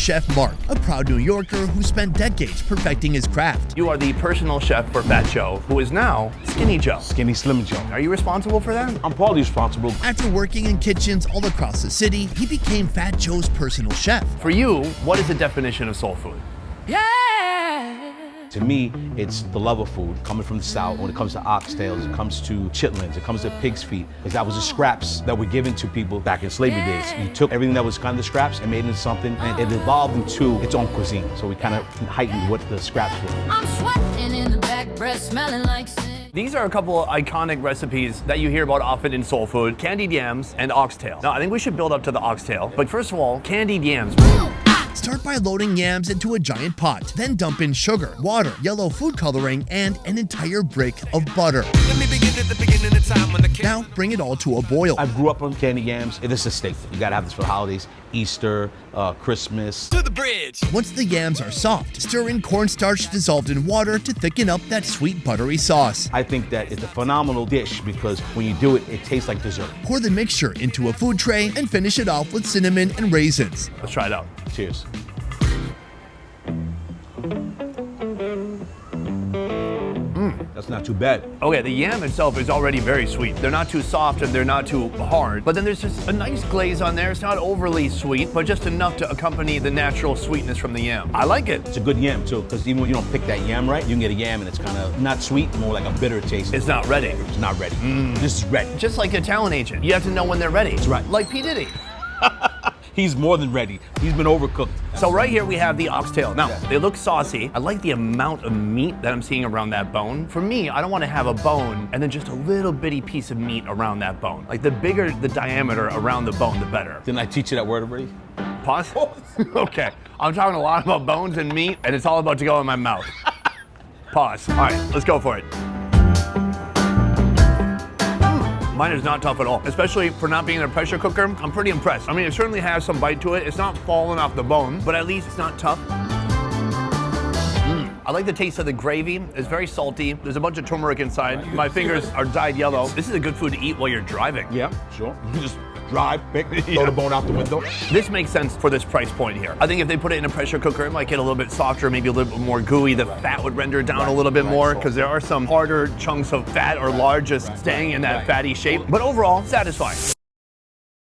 Chef Mark, a proud New Yorker who spent decades perfecting his craft. You are the personal chef for Fat Joe, who is now Skinny Joe. Skinny Slim Joe. Are you responsible for that? I'm partly responsible. After working in kitchens all across the city, he became Fat Joe's personal chef. For you, what is the definition of soul food? To me, it's the love of food coming from the South. When it comes to oxtails, it comes to chitlins, it comes to pig's feet. Because that was the scraps that were given to people back in slavery days. You took everything that was kind of the scraps and made it into something, and it evolved into its own cuisine. So we kind of heightened what the scraps were. I'm sweating in the back, breath smelling like sin. These are a couple of iconic recipes that you hear about often in soul food: candied yams and oxtail. Now, I think we should build up to the oxtail, but first of all, candied yams. Start by loading yams into a giant pot, then dump in sugar, water, yellow food coloring, and an entire brick of butter. Now bring it all to a boil. I grew up on candied yams. It is a staple. You gotta have this for the holidays, Easter, Christmas. To the bridge. Once the yams are soft, stir in cornstarch dissolved in water to thicken up that sweet buttery sauce. I think that it's a phenomenal dish because when you do it, it tastes like dessert. Pour the mixture into a food tray and finish it off with cinnamon and raisins. Let's try it out. Cheers. That's not too bad. Okay, the yam itself is already very sweet. They're not too soft and they're not too hard, but then there's just a nice glaze on there. It's not overly sweet, but just enough to accompany the natural sweetness from the yam. I like it. It's a good yam too, because even when you don't pick that yam right, you can get a yam and it's kind of not sweet, more like a bitter taste. It's not ready. It's not ready. This is ready. Just like a talent agent, you have to know when they're ready. That's right. Like P. Diddy. He's more than ready. He's been overcooked. So right here we have the oxtail. Now, they look saucy. I like the amount of meat that I'm seeing around that bone. For me, I don't want to have a bone and then just a little bitty piece of meat around that bone. Like the bigger the diameter around the bone, the better. Didn't I teach you that word already? Pause? Okay. I'm talking a lot about bones and meat, and it's all about to go in my mouth. Pause. All right, let's go for it. Mine is not tough at all, especially for not being in a pressure cooker. I'm pretty impressed. I mean, it certainly has some bite to it. It's not falling off the bone, but at least it's not tough. I like the taste of the gravy. It's very salty. There's a bunch of turmeric inside. My fingers are dyed yellow. This is a good food to eat while you're driving. Yeah, sure. You just drive, pick, throw the bone out the window. This makes sense for this price point here. I think if they put it in a pressure cooker, it might get a little bit softer, maybe a little bit more gooey. The fat would render it down a little bit more because there are some harder chunks of fat or lard just staying in that fatty shape. But overall, satisfying.